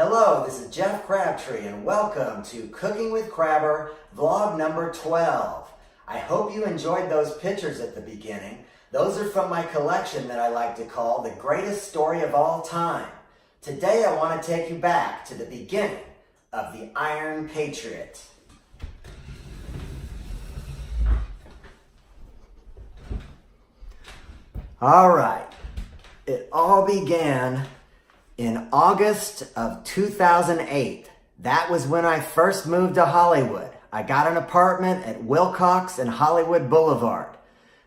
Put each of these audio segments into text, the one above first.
Hello, this is Jeff Crabtree and welcome to Cooking with Crabber vlog number 12. I hope you enjoyed those pictures at the beginning. Those are from my collection that I like to call the greatest story of all time. Today I want to take you back to the beginning of the Iron Patriot. All right, it all began in August of 2008. That was when I first moved to Hollywood. I got an apartment at Wilcox and Hollywood Boulevard.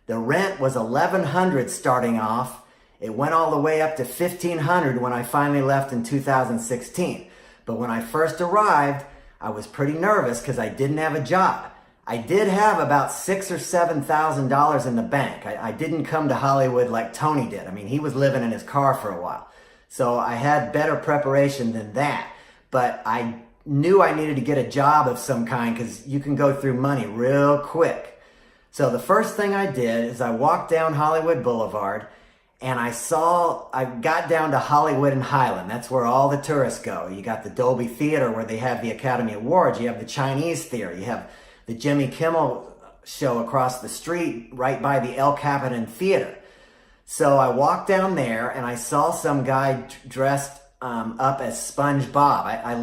The rent was $1,100 starting off. It went all the way up to $1,500 when I finally left in 2016. But when I first arrived, I was pretty nervous because I didn't have a job. I did have about $6,000 or $7,000 in the bank. I didn't come to Hollywood like Tony did. I mean, he was living in his car for a while. So I had better preparation than that. But I knew I needed to get a job of some kind because you can go through money real quick. So the first thing I did is I walked down Hollywood Boulevard and I got down to Hollywood and Highland. That's where all the tourists go. You got the Dolby Theater where they have the Academy Awards. You have the Chinese Theater. You have the Jimmy Kimmel show across the street right by the El Capitan Theater. So I walked down there and I saw some guy dressed up as SpongeBob. I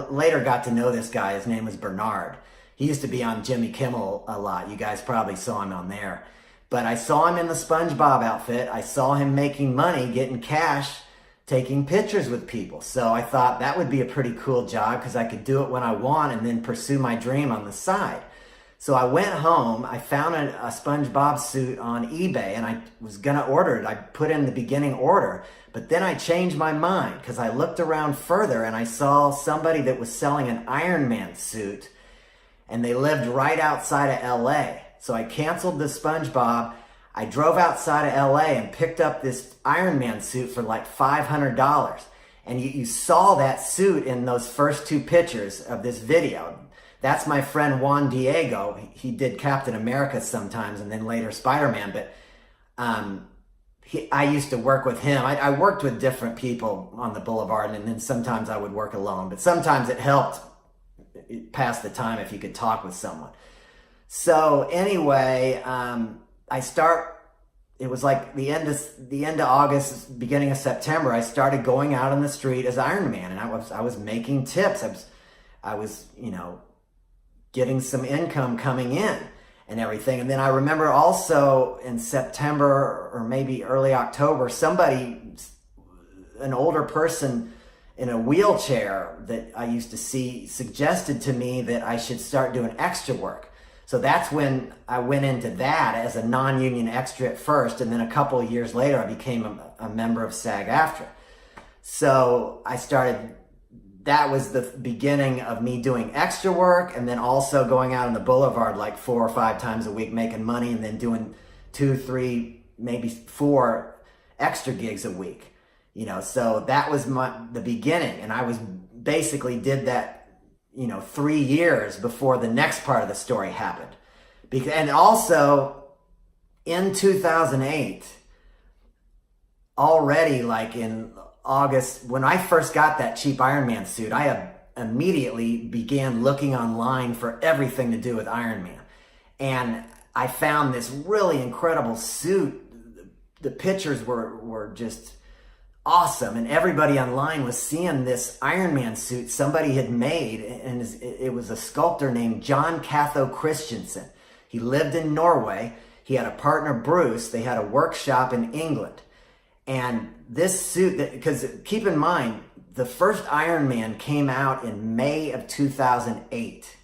later got to know this guy. His name was Bernard. He used to be on Jimmy Kimmel a lot. You guys probably saw him on there. But I saw him in the SpongeBob outfit. I saw him making money, getting cash, taking pictures with people. So I thought that would be a pretty cool job because I could do it when I want and then pursue my dream on the side. So I went home, I found a SpongeBob suit on eBay and I was gonna order it. I put in the beginning order, but then I changed my mind because I looked around further and I saw somebody that was selling an Iron Man suit and they lived right outside of LA. So I canceled the SpongeBob. I drove outside of LA and picked up this Iron Man suit for like $500. And you saw that suit in those first two pictures of this video. That's my friend Juan Diego. He did Captain America sometimes and then later Spider-Man. But I used to work with him. I worked with different people on the boulevard and then sometimes I would work alone. But sometimes it helped pass the time if you could talk with someone. So anyway, it was like the end of August, beginning of September, I started going out on the street as Iron Man and I was making tips. I was, getting some income coming in and everything. And then I remember also in September or maybe early October, an older person in a wheelchair that I used to see suggested to me that I should start doing extra work. So that's when I went into that as a non-union extra at first. And then a couple of years later, I became a member of SAG-AFTRA. So that was the beginning of me doing extra work and then also going out on the boulevard like 4 or 5 times a week making money and then doing 2, 3, maybe 4 extra gigs a week. So that was the beginning. And I basically did that, 3 years before the next part of the story happened. And also in 2008, already like in August, when I first got that cheap Iron Man suit, I immediately began looking online for everything to do with Iron Man. And I found this really incredible suit. The pictures were just awesome. And everybody online was seeing this Iron Man suit somebody had made. And it was a sculptor named John Catho Christensen. He lived in Norway. He had a partner, Bruce. They had a workshop in England. And this suit, because keep in mind, the first Iron Man came out in May of 2008.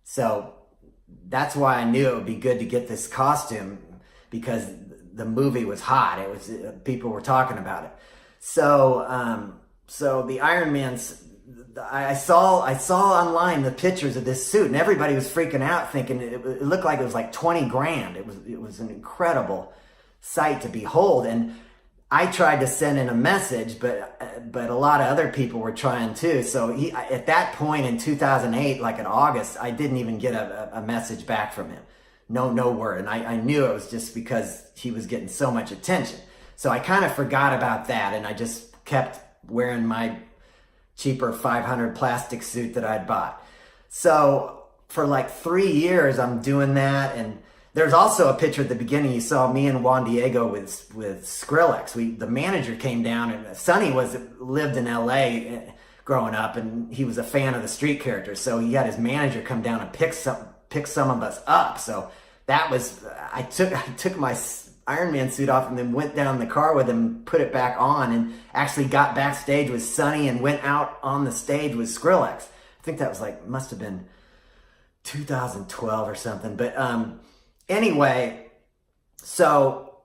So that's why I knew it would be good to get this costume because the movie was hot. People were talking about it. So, the Iron Man's, I saw online the pictures of this suit and everybody was freaking out thinking it looked like it was like 20 grand. It was an incredible sight to behold. And I tried to send in a message, but a lot of other people were trying too. So at that point in 2008, like in August, I didn't even get a message back from him. No word. And I knew it was just because he was getting so much attention. So I kind of forgot about that and I just kept wearing my cheaper 500 plastic suit that I'd bought. So for like 3 years, I'm doing that. And there's also a picture at the beginning. You saw me and Juan Diego with Skrillex. The manager came down, and Sonny lived in LA growing up, and he was a fan of the Street characters. So he had his manager come down and pick some of us up. So that was, I took my Iron Man suit off and then went down in the car with him, put it back on, and actually got backstage with Sonny and went out on the stage with Skrillex. I think that was must have been 2012 or something. But anyway, so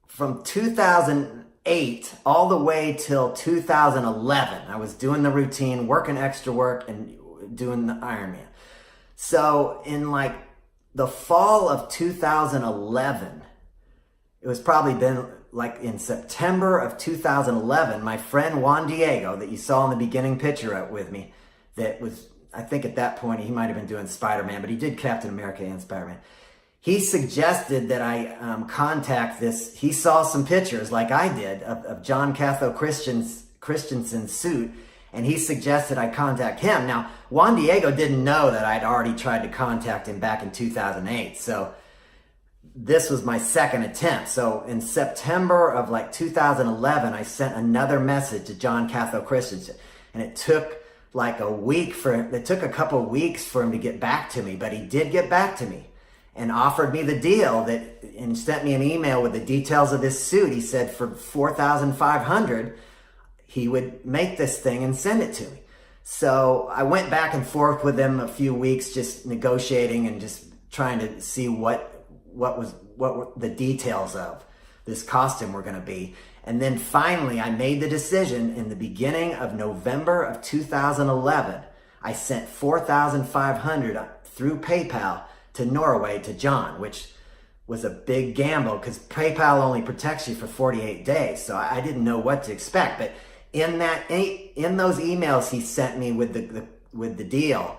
from 2008 all the way till 2011, I was doing the routine, working extra work, and doing the Iron Man. So in the fall of 2011, it was probably been in September of 2011, my friend Juan Diego that you saw in the beginning picture with me, that was, I think at that point he might have been doing Spider-Man, but he did Captain America and Spider-Man. He suggested that I contact this. He saw some pictures like I did of John Catho Christensen's suit, and he suggested I contact him. Now, Juan Diego didn't know that I'd already tried to contact him back in 2008, so this was my second attempt. So in September of 2011, I sent another message to John Catho Christensen, and it took a couple of weeks for him to get back to me, but he did get back to me and offered me the deal and sent me an email with the details of this suit. He said for $4,500, he would make this thing and send it to me. So I went back and forth with him a few weeks, just negotiating and just trying to see what were the details of this costume were going to be. And then finally, I made the decision in the beginning of November of 2011. I sent $4,500 through PayPal to Norway to John, which was a big gamble because PayPal only protects you for 48 days. So I didn't know what to expect. But in those emails he sent me with the deal,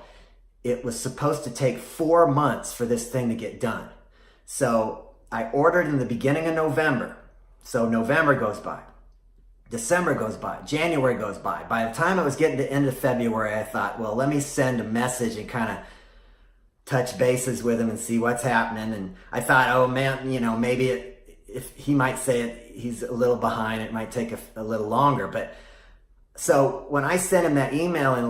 it was supposed to take 4 months for this thing to get done. So I ordered in the beginning of November. So November goes by, December goes by, January goes by. By the time I was getting to the end of February, I thought, well, let me send a message and kind of touch bases with him and see what's happening. And I thought, oh man, maybe if he might say he's a little behind, it might take a little longer. But so when I sent him that email in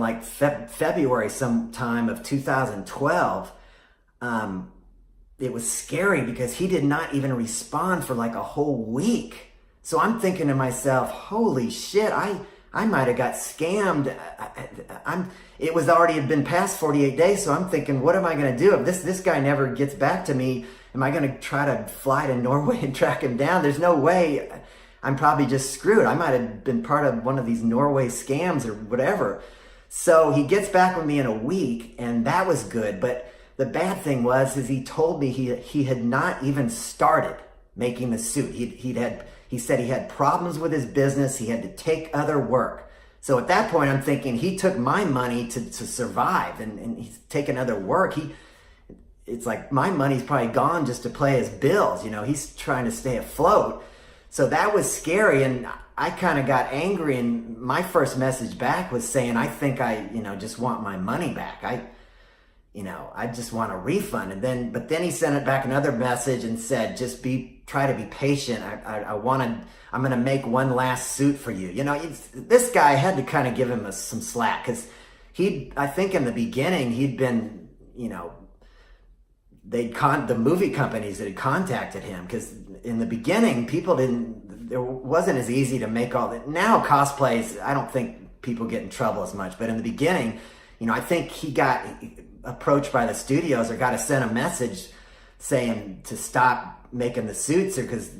February sometime of 2012, it was scary because he did not even respond for a whole week. So I'm thinking to myself, holy shit, I might have got scammed. It was already had been past 48 days. So I'm thinking, what am I going to do if this guy never gets back to me? Am I going to try to fly to Norway and track him down? There's no way. I'm probably just screwed. I might have been part of one of these Norway scams or whatever. So he gets back with me in a week, and that was good. But the bad thing is he told me he had not even started making the suit. He said he had problems with his business. He had to take other work. So at that point, I'm thinking he took my money to survive, and he's taking other work. It's like my money's probably gone just to pay his bills. He's trying to stay afloat. So that was scary, and I kind of got angry. And my first message back was saying, I think I just want my money back. I just want a refund. But then he sent it back another message and said, try to be patient. I'm going to make one last suit for you. This guy had to kind of give him some slack because I think in the beginning he'd been, the movie companies that had contacted him, because in the beginning it wasn't as easy to make all that. Now cosplays, I don't think people get in trouble as much, but in the beginning, I think he got approached by the studios or got to send a message saying to stop making the suits, or because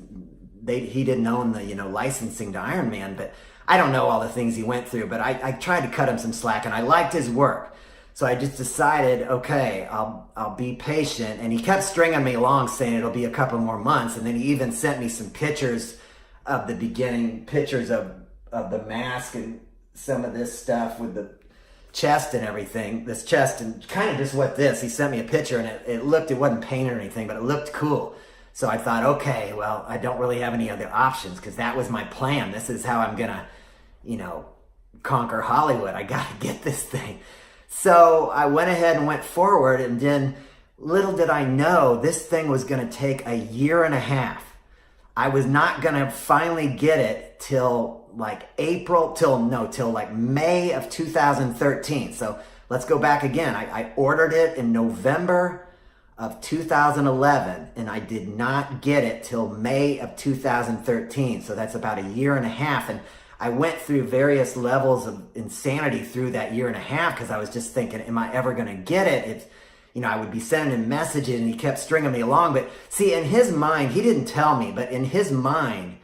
he didn't own the licensing to Iron Man. But I don't know all the things he went through, but I tried to cut him some slack, and I liked his work. So I just decided, okay, I'll be patient. And he kept stringing me along saying it'll be a couple more months. And then he even sent me some pictures of the beginning, pictures of the mask and some of this stuff with the chest and everything. This chest and kind of just he sent me a picture, and it wasn't painted or anything, but it looked cool. So I thought, okay, well, I don't really have any other options because that was my plan. This is how I'm going to, conquer Hollywood. I got to get this thing. So I went ahead and went forward, and then little did I know this thing was going to take a year and a half. I was not going to finally get it till like May of 2013. So let's go back again. I ordered it in November of 2011, and I did not get it till May of 2013. So that's about a year and a half. And I went through various levels of insanity through that year and a half because I was just thinking, am I ever going to get it? It's, I would be sending him messages and he kept stringing me along. But see, in his mind, he didn't tell me, but in his mind,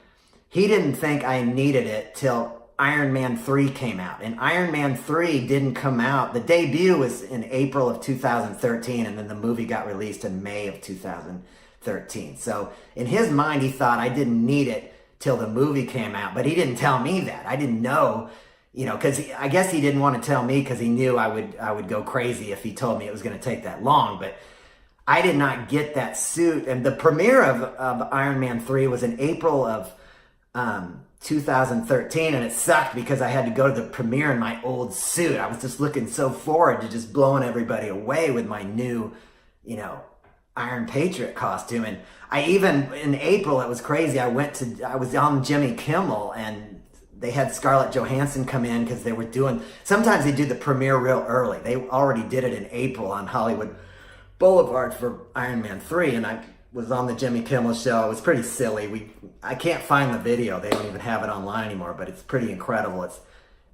he didn't think I needed it till Iron Man 3 came out. And Iron Man 3 didn't come out. The debut was in April of 2013, and then the movie got released in May of 2013. So in his mind, he thought I didn't need it till the movie came out, but he didn't tell me that. I didn't know, because I guess he didn't want to tell me because he knew I would go crazy if he told me it was going to take that long. But I did not get that suit. And the premiere of Iron Man 3 was in April of 2013, and it sucked because I had to go to the premiere in my old suit. I was just looking so forward to just blowing everybody away with my new, Iron Patriot costume. And I even, in April, it was crazy. I was on Jimmy Kimmel, and they had Scarlett Johansson come in because they were sometimes they do the premiere real early. They already did it in April on Hollywood Boulevard for Iron Man 3, and I was on the Jimmy Kimmel show. It was pretty silly. I can't find the video. They don't even have it online anymore, but it's pretty incredible.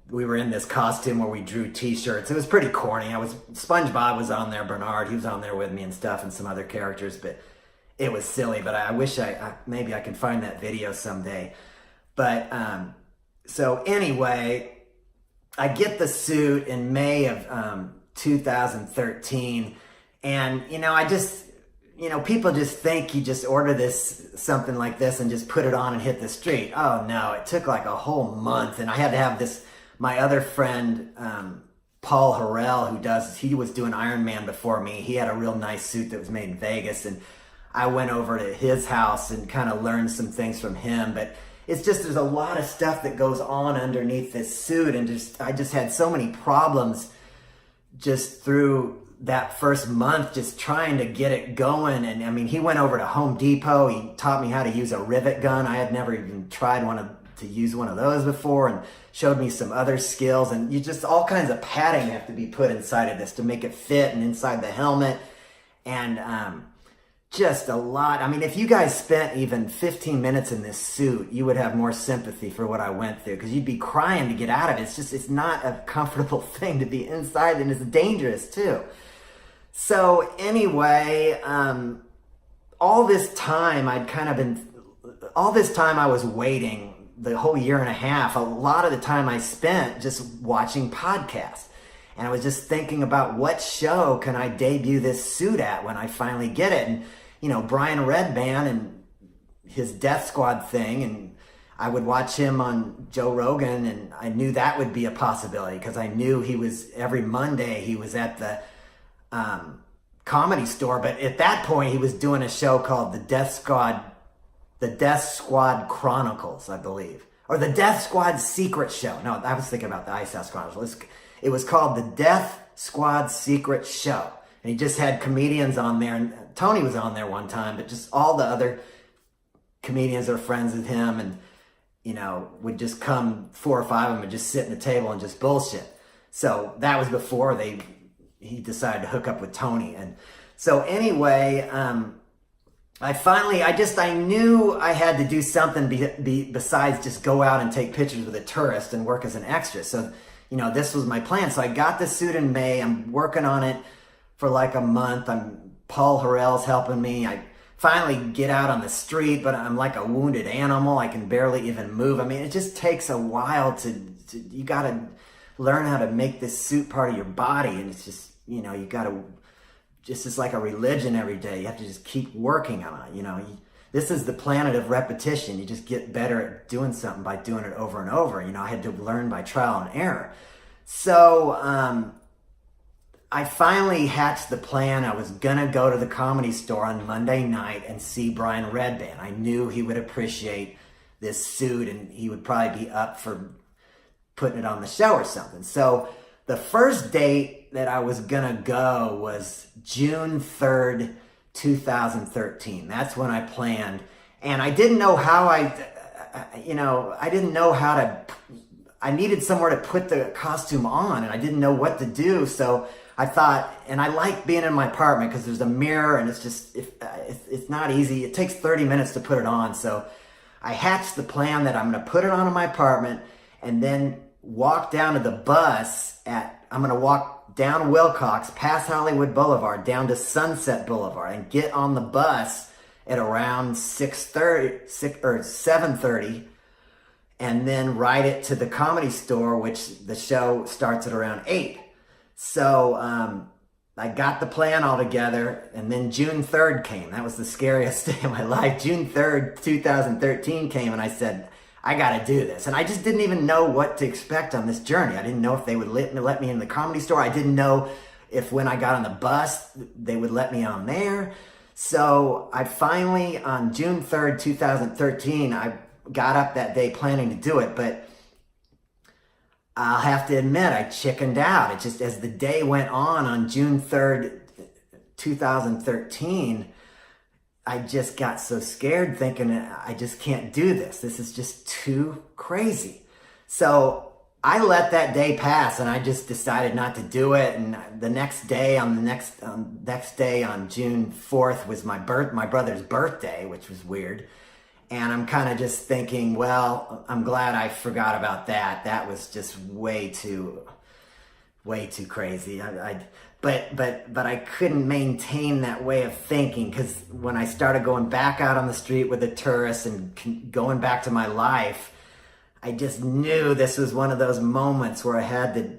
We were in this costume where we drew t-shirts. It was pretty corny. SpongeBob was on there, Bernard, he was on there with me and stuff, and some other characters, but it was silly. But I wish maybe I can find that video someday. But, so anyway, I get the suit in May of 2013, and, people just think you just order something like this and just put it on and hit the street. Oh no, it took like a whole month, and I had to have my other friend, Paul Harrell, he was doing Iron Man before me. He had a real nice suit that was made in Vegas, and I went over to his house and kind of learned some things from him. But it's just, there's a lot of stuff that goes on underneath this suit, and I just had so many problems just through that first month, just trying to get it going. And I mean, he went over to Home Depot. He taught me how to use a rivet gun. I had never even tried to use one of those before, and showed me some other skills. And all kinds of padding have to be put inside of this to make it fit, and inside the helmet, and just a lot. I mean, if you guys spent even 15 minutes in this suit, you would have more sympathy for what I went through, because you'd be crying to get out of it. It's not a comfortable thing to be inside, and it's dangerous too. So anyway, all this time I was waiting, the whole year and a half. A lot of the time I spent just watching podcasts. And I was just thinking about what show can I debut this suit at when I finally get it. And, Brian Redban and his Death Squad thing, and I would watch him on Joe Rogan, and I knew that would be a possibility because I knew every Monday he was at the Comedy Store. But at that point, he was doing a show called the Death Squad Chronicles, I believe. Or the Death Squad Secret Show. No, I was thinking about the Ice House Chronicles. It was called the Death Squad Secret Show. And he just had comedians on there. And Tony was on there one time, but just all the other comedians are friends with him, and, would just come, 4 or 5 of them, and just sit at the table and just bullshit. So that was before he decided to hook up with Tony. And so anyway, I knew I had to do something besides just go out and take pictures with a tourist and work as an extra. So, this was my plan. So I got the suit in May. I'm working on it for like a month. Paul Harrell's helping me. I finally get out on the street, but I'm like a wounded animal. I can barely even move. I mean, it just takes a while you got to learn how to make this suit part of your body. And it's just, you got to, it's like a religion every day. You have to just keep working on it. This is the planet of repetition. You just get better at doing something by doing it over and over. I had to learn by trial and error. So I finally hatched the plan. I was going to go to the Comedy Store on Monday night and see Brian Redban. I knew he would appreciate this suit, and he would probably be up for putting it on the show or something. So the first date that I was gonna go was June 3rd, 2013. That's when I planned. And I didn't know how I didn't know how to, I needed somewhere to put the costume on, and I didn't know what to do. So I thought, and I like being in my apartment because there's a mirror, and it's just, it's not easy. It takes 30 minutes to put it on. So I hatched the plan that I'm going to put it on in my apartment and then walk down to the bus I'm going to walk down Wilcox, past Hollywood Boulevard, down to Sunset Boulevard, and get on the bus at around 7:30, and then ride it to the Comedy Store, which the show starts at around 8. So I got the plan all together, and then June 3rd came. That was the scariest day of my life. June 3rd, 2013 came, and I said, I got to do this. And I just didn't even know what to expect on this journey. I didn't know if they would let me in the Comedy Store. I didn't know if when I got on the bus, they would let me on there. So I finally, on June 3rd, 2013, I got up that day planning to do it, but I'll have to admit, I chickened out. It just, as the day went on June 3rd, 2013, I just got so scared thinking, I just can't do this. This is just too crazy. So I let that day pass, and I just decided not to do it. And the next day, on June 4th, was my brother's birthday, which was weird. And I'm kind of just thinking, well, I'm glad I forgot about that. That was just way too crazy. But I couldn't maintain that way of thinking, because when I started going back out on the street with the tourists and going back to my life, I just knew this was one of those moments where I had to,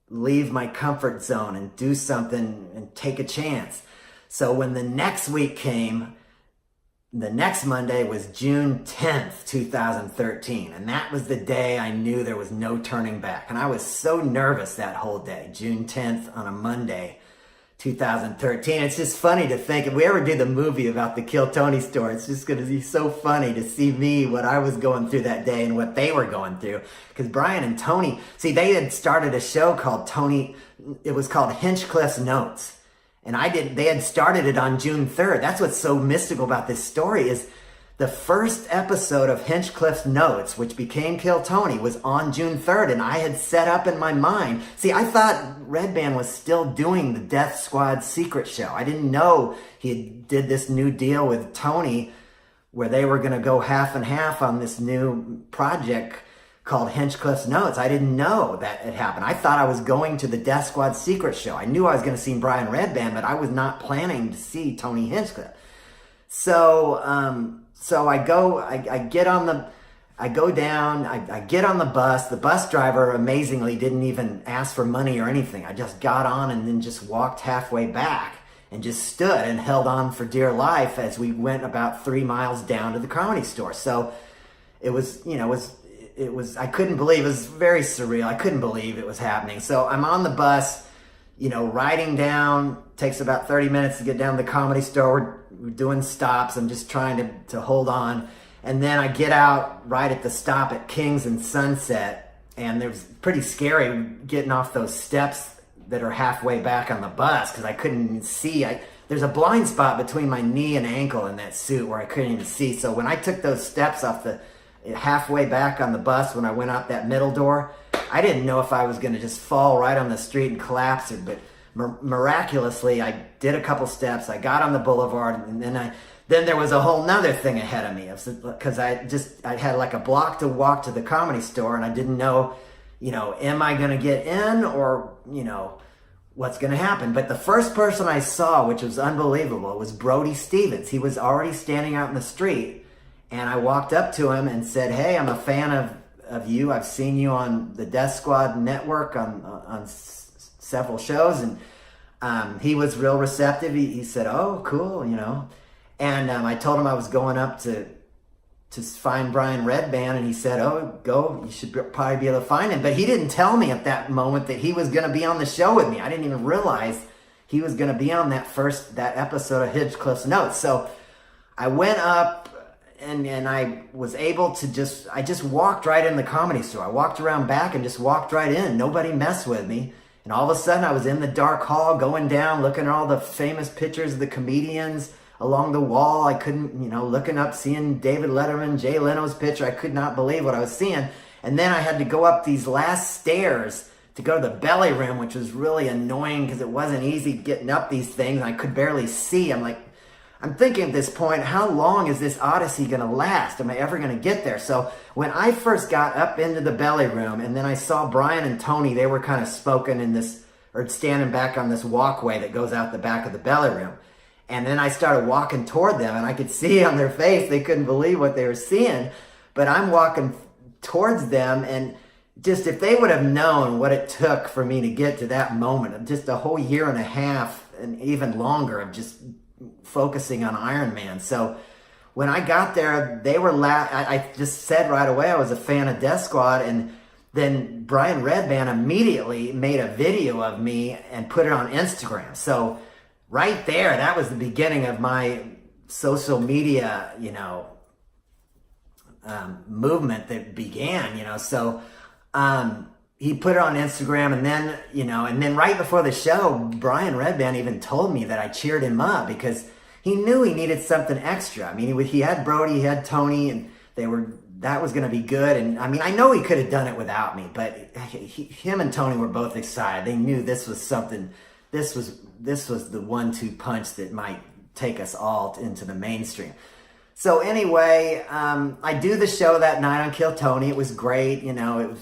leave my comfort zone and do something and take a chance. So when the next week came, the next Monday was June 10th, 2013. And that was the day I knew there was no turning back. And I was so nervous that whole day, June 10th on a Monday, 2013. It's just funny to think, if we ever do the movie about the Kill Tony store, it's just going to be so funny to see me, what I was going through that day and what they were going through. Because Brian and Tony, see, they had started a show called it was called Hinchcliffe's Notes. And they had started it on June 3rd. That's what's so mystical about this story, is the first episode of Hinchcliffe's Notes, which became Kill Tony, was on June 3rd. And I had set up in my mind. See, I thought Red Band was still doing the Death Squad secret show. I didn't know he did this new deal with Tony where they were going to go half and half on this new project called Hinchcliffe's Notes. I didn't know that it happened. I thought I was going to the Death Squad secret show. I knew I was going to see Brian Red Band, but I was not planning to see Tony Hinchcliffe. So I get on the bus. The bus driver amazingly didn't even ask for money or anything. I just got on and then just walked halfway back and just stood and held on for dear life as we went about 3 miles down to the Comedy Store. So it was, I couldn't believe, it was very surreal. I couldn't believe it was happening. So I'm on the bus, riding down, takes about 30 minutes to get down to the Comedy Store. We're doing stops. I'm just trying to hold on. And then I get out right at the stop at Kings and Sunset. And it was pretty scary getting off those steps that are halfway back on the bus, because I couldn't even see. There's a blind spot between my knee and ankle in that suit where I couldn't even see. So when I took those steps off halfway back on the bus, when I went out that middle door, I didn't know if I was going to just fall right on the street and collapse, but miraculously I did a couple steps. I got on the boulevard, and then there was a whole nother thing ahead of me, because I had like a block to walk to the Comedy Store, and I didn't know, am I going to get in, or what's going to happen. But the first person I saw, which was unbelievable, was Brody Stevens. He was already standing out in the street. And I walked up to him and said, "Hey, I'm a fan of you. I've seen you on the Death Squad network on several shows." And he was real receptive. He said, "Oh, cool," And I told him I was going up to find Brian Red Band, and he said, "Oh, go. You should probably be able to find him." But he didn't tell me at that moment that he was going to be on the show with me. I didn't even realize he was going to be on that episode of Hinchcliffe's Notes. So I went up and I was able to I just walked right in the Comedy Store. I walked around back and just walked right in. Nobody messed with me. And all of a sudden I was in the dark hall going down, looking at all the famous pictures of the comedians along the wall. I couldn't, looking up, seeing David Letterman, Jay Leno's picture. I could not believe what I was seeing. And then I had to go up these last stairs to go to the belly room, which was really annoying because it wasn't easy getting up these things. And I could barely see. I'm thinking at this point, how long is this odyssey going to last? Am I ever going to get there? So when I first got up into the belly room and then I saw Brian and Tony, they were kind of standing back on this walkway that goes out the back of the belly room. And then I started walking toward them and I could see on their face, they couldn't believe what they were seeing. But I'm walking towards them, and just if they would have known what it took for me to get to that moment of just a whole year and a half and even longer of just focusing on Iron Man. So when I got there, they were I just said right away I was a fan of Death Squad, and then Brian Redband immediately made a video of me and put it on Instagram. So right there, that was the beginning of my social media, movement that began, So he put it on Instagram, and then right before the show, Brian Redband even told me that I cheered him up because he knew he needed something extra. I mean, he had Brody, he had Tony, and that was going to be good. And I mean, I know he could have done it without me, but him and Tony were both excited. They knew this was something. This was the 1-2 punch that might take us all into the mainstream. So anyway, I do the show that night on Kill Tony. It was great. It was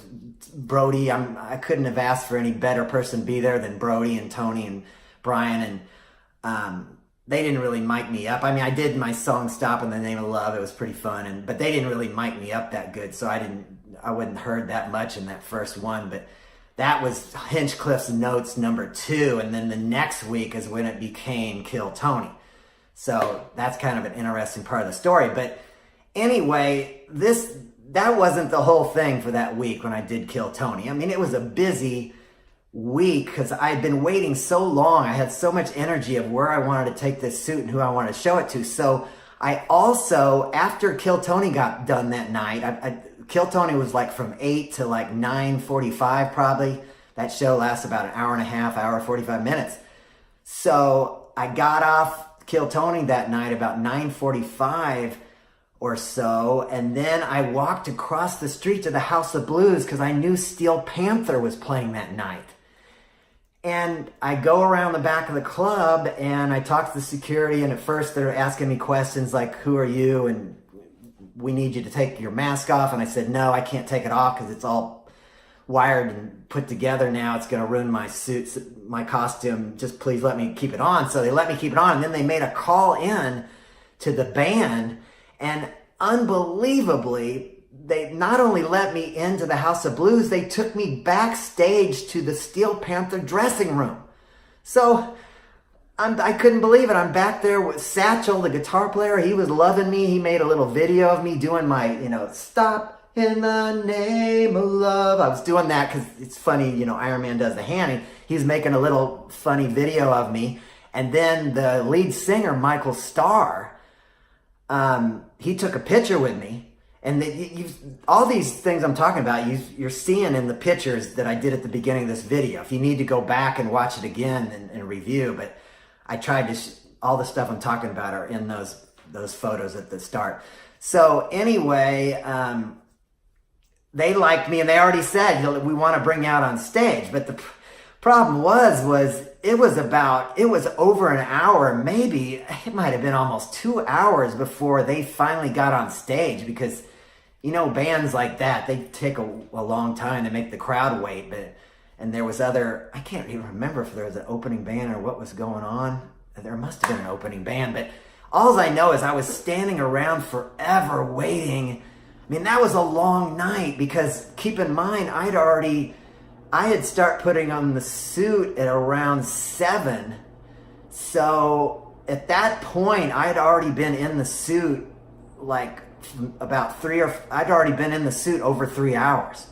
Brody. I couldn't have asked for any better person to be there than Brody and Tony and Brian. And they didn't really mic me up. I mean, I did my song "Stop in the Name of Love." It was pretty fun, but they didn't really mic me up that good, so I wouldn't heard that much in that first one. But that was Hinchcliffe's Notes #2, and then the next week is when it became Kill Tony. So that's kind of an interesting part of the story. But anyway, that wasn't the whole thing for that week when I did Kill Tony. I mean, it was a busy week because I had been waiting so long. I had so much energy of where I wanted to take this suit and who I wanted to show it to. So I also, after Kill Tony got done that night, Kill Tony was like from 8 to like 9:45 probably. That show lasts about an hour and a half, hour 45 minutes. So I got off Kill Tony that night about 9:45 or so, and then I walked across the street to the House of Blues because I knew Steel Panther was playing that night. And I go around the back of the club and I talk to the security, and at first they're asking me questions like, who are you? And we need you to take your mask off. And I said, no, I can't take it off because it's all wired and put together now. It's going to ruin my suit, my costume. Just please let me keep it on. So they let me keep it on. And then they made a call in to the band. And unbelievably, they not only let me into the House of Blues, they took me backstage to the Steel Panther dressing room. So I couldn't believe it. I'm back there with Satchel, the guitar player. He was loving me. He made a little video of me doing my, stop in the name of love. I was doing that because it's funny, Iron Man does the hand. And he's making a little funny video of me. And then the lead singer, Michael Starr, he took a picture with me. And all these things I'm talking about, you're seeing in the pictures that I did at the beginning of this video. If you need to go back and watch it again and review, but I tried to, all the stuff I'm talking about are in those photos at the start. So anyway, they liked me and they already said, we want to bring you out on stage. But the problem was it was over an hour, maybe it might have been almost 2 hours before they finally got on stage, because bands like that, they take a long time to make the crowd wait. And there was I can't even remember if there was an opening band or what was going on. There must have been an opening band, but all I know is I was standing around forever waiting. I mean, that was a long night because keep in mind, I had started putting on the suit at around 7. So at that point, I had already been in the suit like about I'd already been in the suit over 3 hours.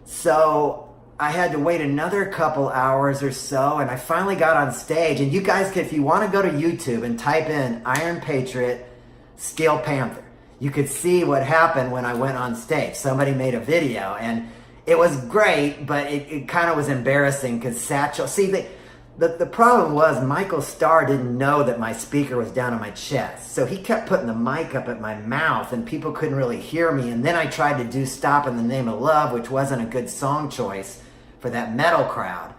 So I had to wait another couple hours or so, and I finally got on stage. And you guys, if you want to go to YouTube and type in Iron Patriot, Steel Panther, you could see what happened when I went on stage. Somebody made a video, and it was great, but it kind of was embarrassing because Satchel, see, the problem was Michael Starr didn't know that my speaker was down on my chest. So he kept putting the mic up at my mouth and people couldn't really hear me. And then I tried to do Stop in the Name of Love, which wasn't a good song choice for that metal crowd.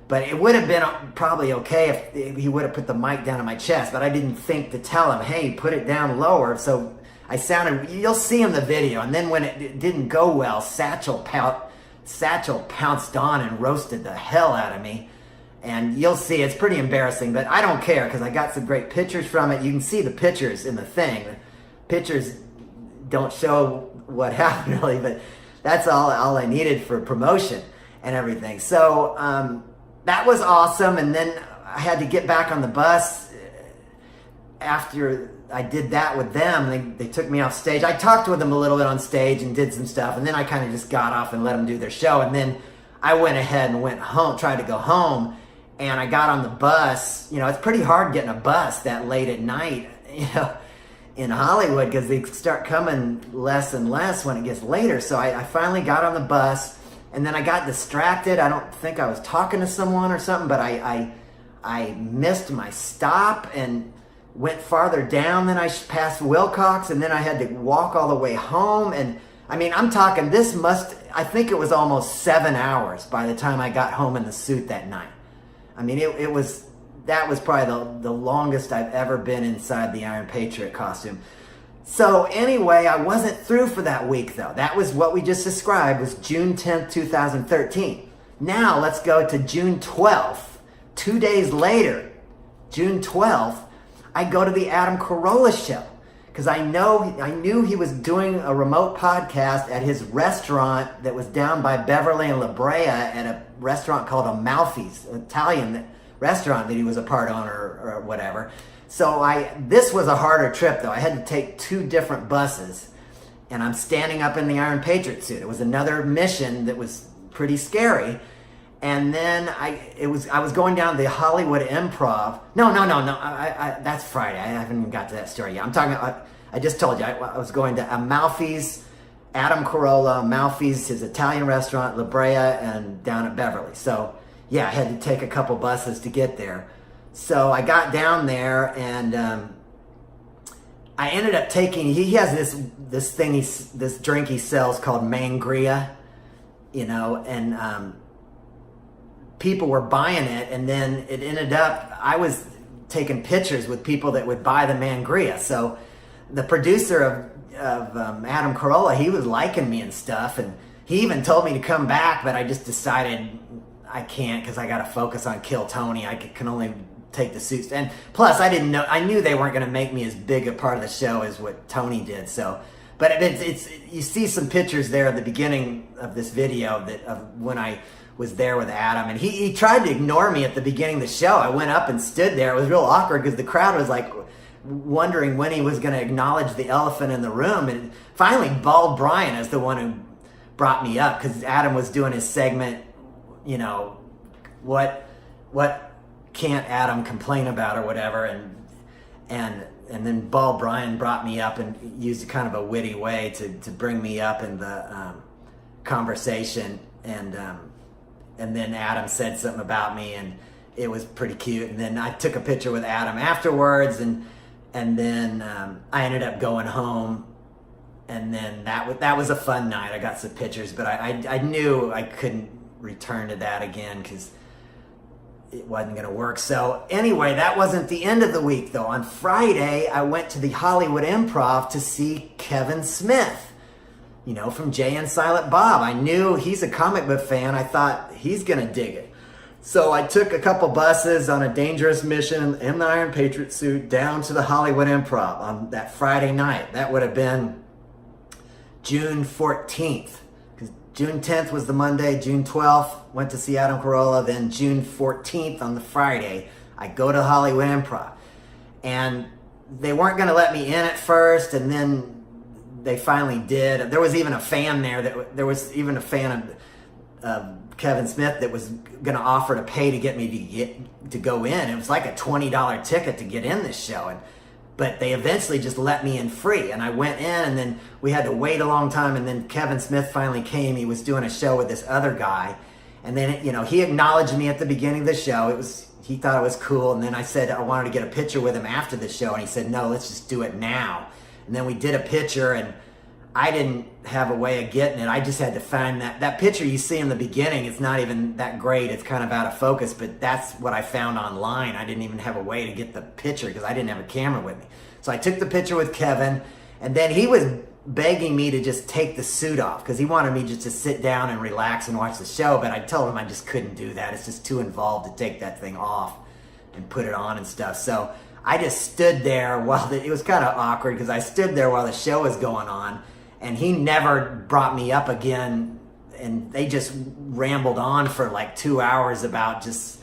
But it would have been probably okay if he would have put the mic down on my chest. But I didn't think to tell him, hey, put it down lower. So I sounded, you'll see in the video. And then when it didn't go well, Satchel pounced on and roasted the hell out of me. And you'll see, it's pretty embarrassing, but I don't care because I got some great pictures from it. You can see the pictures in the thing. The pictures don't show what happened really, but that's all I needed for promotion and everything. So that was awesome. And then I had to get back on the bus after I did that with them. They took me off stage. I talked with them a little bit on stage and did some stuff. And then I kind of just got off and let them do their show. And then I went ahead and went home, tried to go home. And I got on the bus. You know, it's pretty hard getting a bus that late at night, you know, in Hollywood because they start coming less and less when it gets later. So I finally got on the bus, and then I got distracted. I don't think I was talking to someone or something, but I missed my stop and went farther down than I passed Wilcox, and then I had to walk all the way home. And I mean, I'm talking, I think it was almost 7 hours by the time I got home in the suit that night. I mean, that was probably the longest I've ever been inside the Iron Patriot costume. So anyway, I wasn't through for that week though. That was what we just described, was June 10th, 2013. Now let's go to June 12th. 2 days later, June 12th, I go to the Adam Carolla show because I knew he was doing a remote podcast at his restaurant that was down by Beverly and La Brea at a restaurant called Amalfi's, an Italian restaurant that he was a part owner or whatever. So this was a harder trip though. I had to take 2 different buses, and I'm standing up in the Iron Patriot suit. It was another mission that was pretty scary. And then I was going down the Hollywood Improv. No. That's Friday. I haven't even got to that story yet. I'm talking. I just told you I was going to Amalfi's, Adam Carolla, Amalfi's, his Italian restaurant, La Brea, and down at Beverly. So yeah, I had to take a couple buses to get there. So I got down there, and I ended up taking. He has this drink he sells called Mangria, you know, and people were buying it, and then it ended up, I was taking pictures with people that would buy the Mangria. So the producer of Adam Carolla, he was liking me and stuff, and he even told me to come back, but I just decided I can't because I got to focus on Kill Tony. I can only take the suits, and plus I knew they weren't going to make me as big a part of the show as what Tony did. So, but it's you see some pictures there at the beginning of this video of when I was there with Adam, and he tried to ignore me at the beginning of the show. I went up and stood there. It was real awkward because the crowd was like wondering when he was going to acknowledge the elephant in the room. And finally, Bald Brian is the one who brought me up because Adam was doing his segment, you know, what can't Adam complain about or whatever, and then Bald Brian brought me up and used kind of a witty way to bring me up in the conversation, and then Adam said something about me, and it was pretty cute. And then I took a picture with Adam afterwards, and then I ended up going home. And then that was a fun night. I got some pictures, but I knew I couldn't return to that again because it wasn't going to work. So anyway, that wasn't the end of the week, though. On Friday, I went to the Hollywood Improv to see Kevin Smith, you know, from Jay and Silent Bob. I knew he's a comic book fan. I thought he's going to dig it. So I took a couple buses on a dangerous mission in the Iron Patriot suit down to the Hollywood Improv on that Friday night. That would have been June 14th. Because June 10th was the Monday. June 12th, went to see Adam Carolla. Then June 14th on the Friday, I go to Hollywood Improv. And they weren't going to let me in at first, and then they finally did. There was even a fan there. There was even a fan of Kevin Smith that was going to offer to pay to get me to go in. It was like a $20 ticket to get in this show, and But they eventually just let me in free. And I went in, and then we had to wait a long time. And then Kevin Smith finally came. He was doing a show with this other guy. And then, he acknowledged me at the beginning of the show. He thought it was cool. And then I said I wanted to get a picture with him after the show. And he said, no, let's just do it now. And then we did a picture, and I didn't have a way of getting it. I just had to find that picture you see in the beginning. It's not even that great. It's kind of out of focus, but that's what I found online. I didn't even have a way to get the picture because I didn't have a camera with me. So I took the picture with Kevin, and then he was begging me to just take the suit off because he wanted me just to sit down and relax and watch the show, but I told him I just couldn't do that. It's just too involved to take that thing off and put it on and stuff. So I just stood there while it was kind of awkward because I stood there while the show was going on, and he never brought me up again, and they just rambled on for like 2 hours about just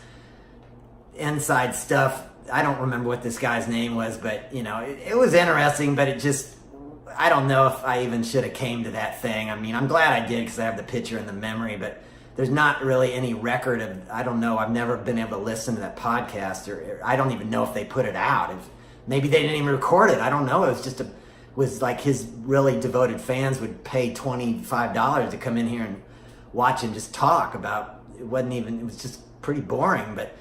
inside stuff. I don't remember what this guy's name was, but it was interesting, but it just, I don't know if I even should have came to that thing. I mean, I'm glad I did because I have the picture in the memory, but there's not really any record of, I don't know, I've never been able to listen to that podcast, or I don't even know if they put it out. Maybe they didn't even record it. I don't know. It was just was like his really devoted fans would pay $25 to come in here and watch him just talk about, it was just pretty boring, but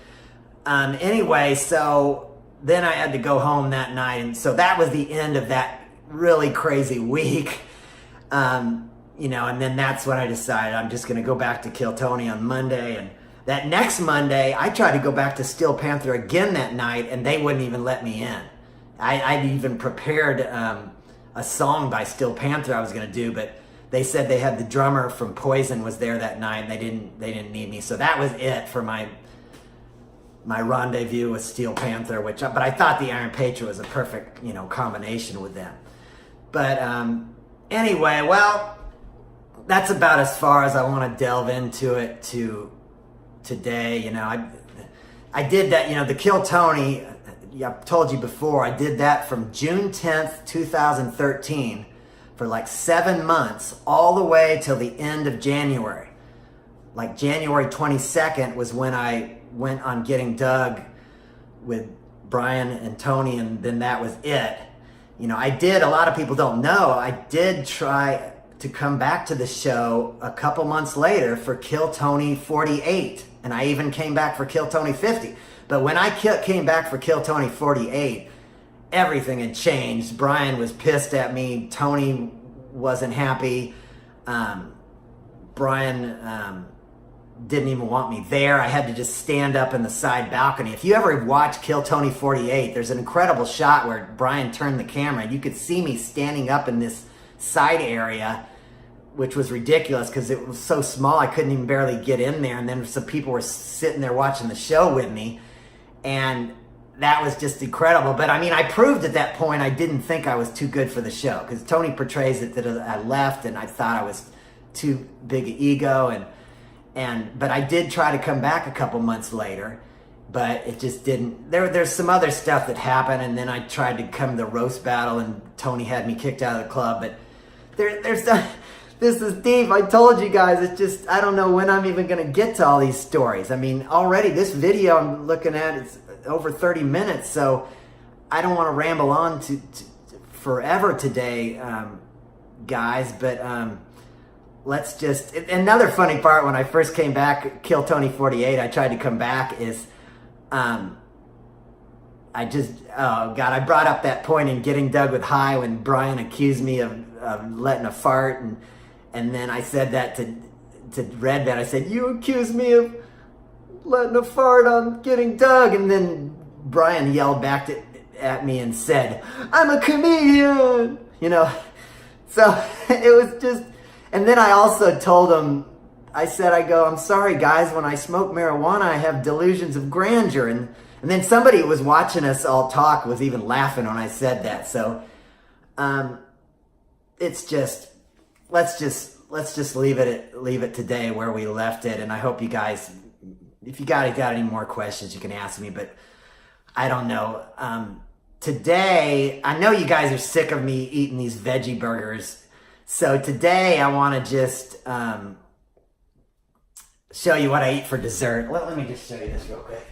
anyway, so then I had to go home that night, and so that was the end of that really crazy week. And then that's when I decided I'm just going to go back to Kill Tony on Monday. And that next Monday, I tried to go back to Steel Panther again that night, and they wouldn't even let me in. I'd even prepared a song by Steel Panther I was going to do, but they said they had the drummer from Poison was there that night, and they didn't need me. So that was it for my rendezvous with Steel Panther, but I thought the Iron Patriot was a perfect, combination with them. But anyway, well, that's about as far as I want to delve into it today. I did that, the Kill Tony, I've told you before, I did that from June 10th, 2013 for like 7 months, all the way till the end of January. Like January 22nd was when I went on Getting Doug with Brian and Tony, and then that was it. A lot of people don't know, I did try to come back to the show a couple months later for Kill Tony 48, and I even came back for Kill Tony 50. But when I came back for Kill Tony 48, everything had changed. Brian was pissed at me. Tony wasn't happy. Brian didn't even want me there. I had to just stand up in the side balcony. If you ever watch Kill Tony 48, there's an incredible shot where Brian turned the camera, and you could see me standing up in this side area, which was ridiculous because it was so small I couldn't even barely get in there. And then some people were sitting there watching the show with me, and that was just incredible. But I mean, I proved at that point I didn't think I was too good for the show, because Tony portrays it that I left and I thought I was too big an ego, but I did try to come back a couple months later, but it just didn't. There's some other stuff that happened, and then I tried to come to the roast battle, and Tony had me kicked out of the club. But this is deep. I told you guys, it's just, I don't know when I'm even going to get to all these stories. I mean, already this video I'm looking at is over 30 minutes, so I don't want to ramble on to forever today, guys, but let's just, another funny part when I first came back, Kill Tony 48, I tried to come back, is I brought up that point in Getting Doug with High when Brian accused me of letting a fart, and then I said that to Redman. I said, you accused me of letting a fart on Getting Doug, and then Brian yelled back at me and said, I'm a comedian, so it was just. And then I also told him, I'm sorry guys, when I smoke marijuana, I have delusions of grandeur. And then somebody who was watching us all talk was even laughing when I said that. So, it's just, let's just leave it today where we left it. And I hope you guys, if you got any more questions, you can ask me, but I don't know. Today, I know you guys are sick of me eating these veggie burgers. So today I want to just show you what I eat for dessert. Let me just show you this real quick.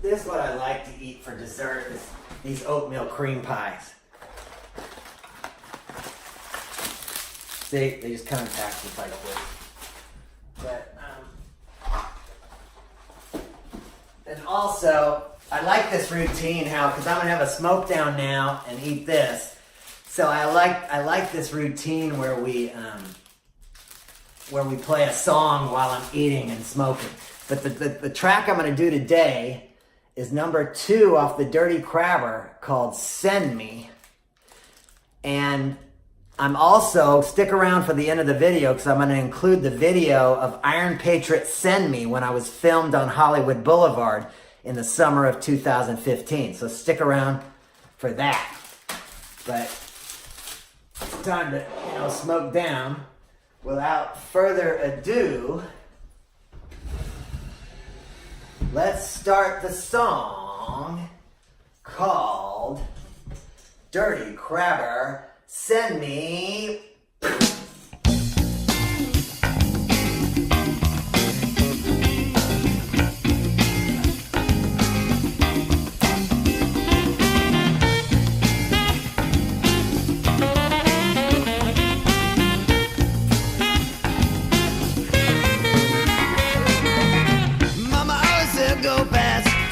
This is what I like to eat for dessert, is these oatmeal cream pies. See, they just come in packages like this. But, and also, I like this routine how, because I'm gonna have a smoke down now and eat this. So I like this routine where we play a song while I'm eating and smoking. But the track I'm gonna do today is number 2 off the Dirty Crabber called Send Me. And I'm also, stick around for the end of the video because I'm going to include the video of Iron Patriot Send Me when I was filmed on Hollywood Boulevard in the summer of 2015. So stick around for that. But it's time to, smoke down. Without further ado, let's start the song called Dirty Crabber, Send Me.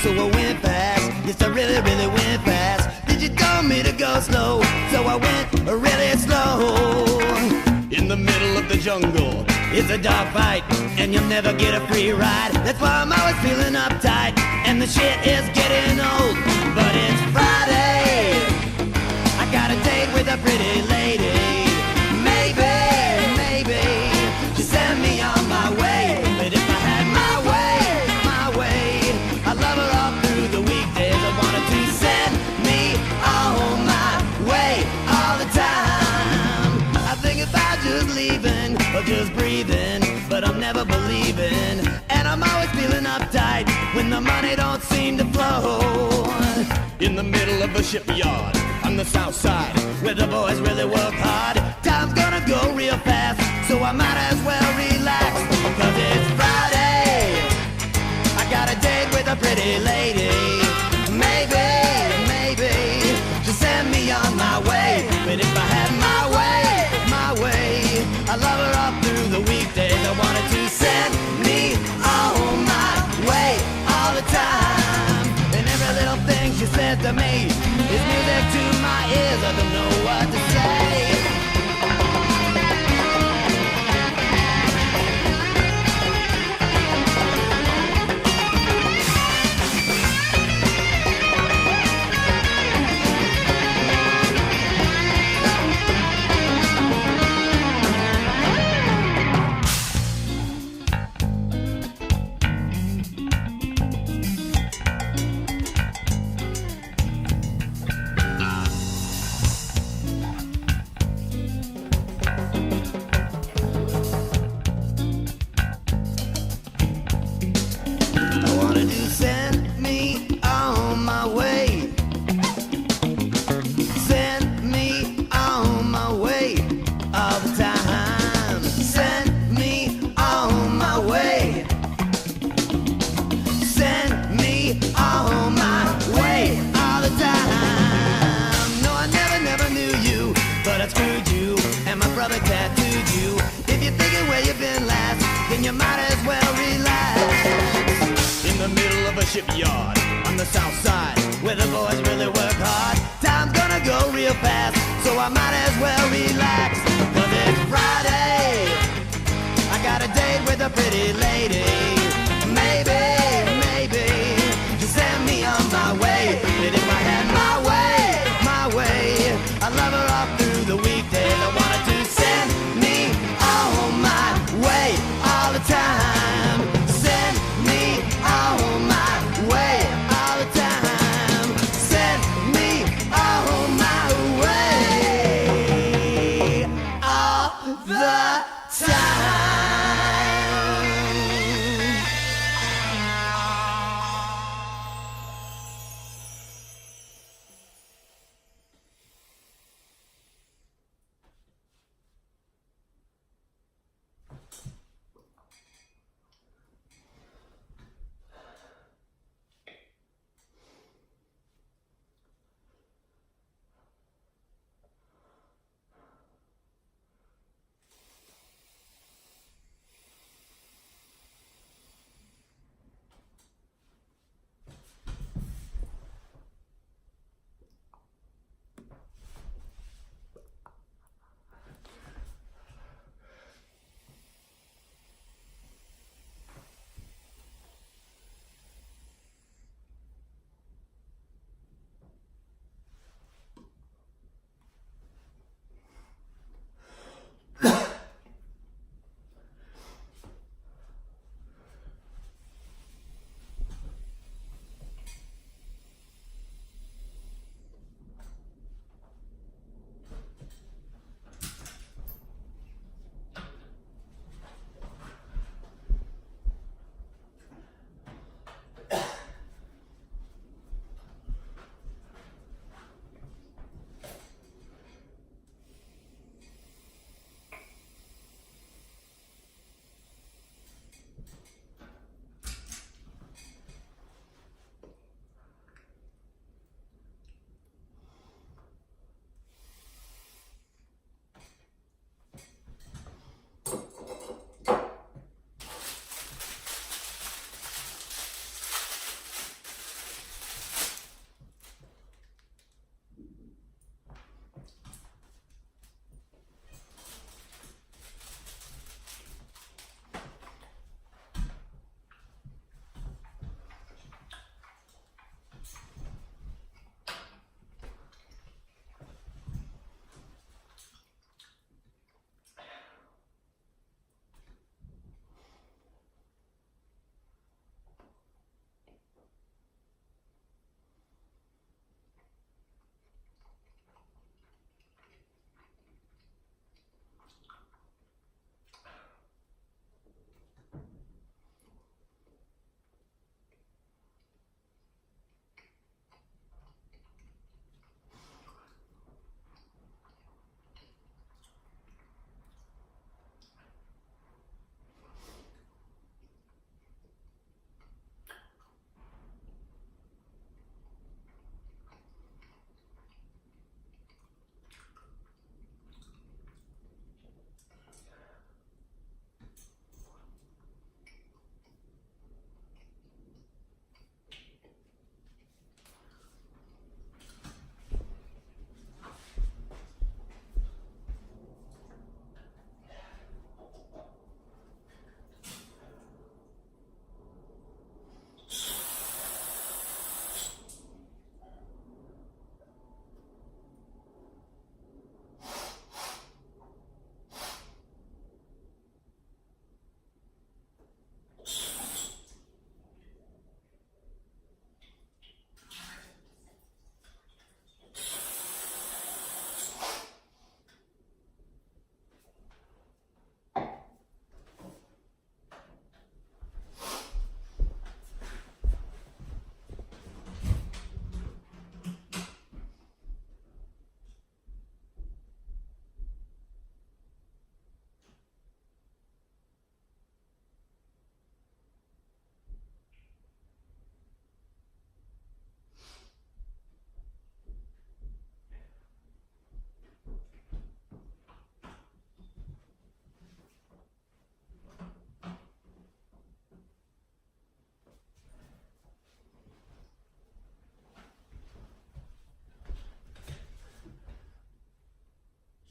So I went fast, yes I really, really went fast. Did you tell me to go slow? So I went really slow. In the middle of the jungle, it's a dog fight, and you'll never get a free ride. That's why I'm always feeling uptight, and the shit is getting old. But it's Friday, I got a date with a pretty lady. Maybe, she sent me on my way. But if I had my way, I love her all through the weekdays. I wanted to send me on my way all the time. I think about just leaving or just breathing, but I'm never believing. And I'm always feeling uptight when the money don't seem to flow. In the middle of a shipyard on the south side, where the boys really work hard, time's gonna go real fast, so I might as well relax. Cause it's Friday, I got a date with a pretty lady. Maybe, she sent me on my way. But if I had my way, I love her all through the weekdays. I wanted to send me on my way all the time. And every little thing she says to me is music to my ears. I don't know what to say. Shipyard on the south side, where the boys really work hard. Time's gonna go real fast, so I might as well relax. Cause it's Friday, I got a date with a pretty lady. Maybe, she sent me on my way. But if I had my way, I love her all through the weekdays. I wanted to send me on my way all the time. Send me on my way all the time. Send me on my way all the time.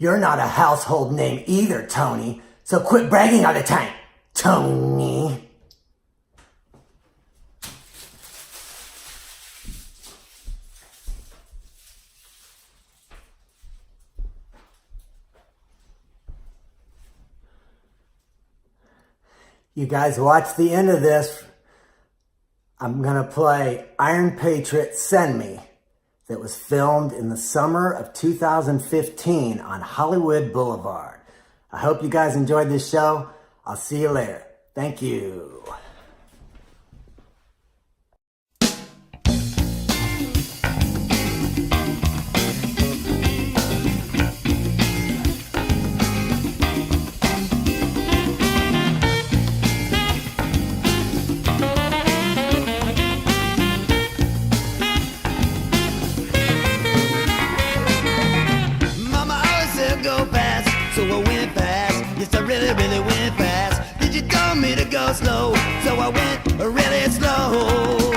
You're not a household name either, Tony. So quit bragging all the time, Tony. You guys watch the end of this. I'm gonna play Iron Patriot Send Me, that was filmed in the summer of 2015 on Hollywood Boulevard. I hope you guys enjoyed this show. I'll see you later. Thank you. So I went fast, yes I really went fast. Did you tell me to go slow? So I went really slow.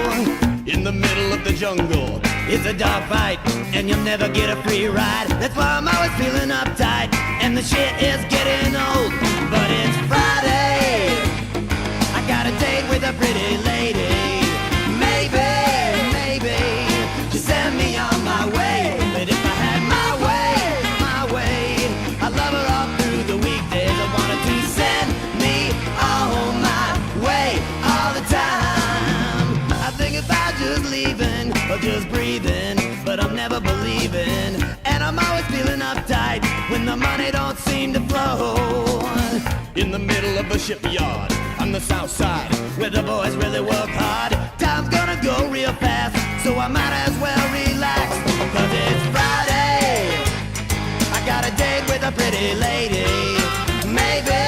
In the middle of the jungle, it's a dog fight, and you'll never get a free ride. That's why I'm always feeling uptight, and the shit is getting old. But it's Friday, I got a date with a pretty lady. Maybe, she sent me on my way. But if I had my way, I love her all through the weekdays. I wanted to send me on my way all the time. I think about just leaving or just breathing, but I'm never believing. And I'm always feeling uptight when the money don't seem to flow. In the middle of a shipyard on the south side, where the boys really work hard, time's gonna go real fast, so I might as well relax. Cause it's Friday, I got a date with a pretty lady. Maybe,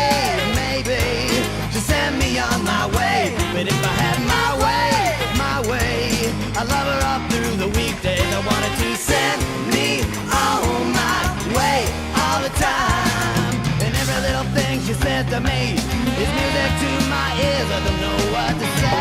she sent me on my way. But if I had my way, I love her all through the weekdays. I wanted to send me on my way all the time. And every little thing she said to me is music to my ears. I don't know what to say.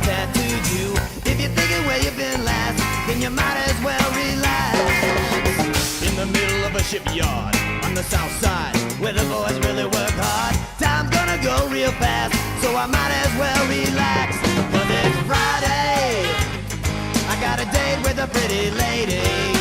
Tattooed you. If you're thinking where you've been last, then you might as well relax. In the middle of a shipyard on the south side, where the boys really work hard, time's gonna go real fast, so I might as well relax. Cause it's Friday, I got a date with a pretty lady.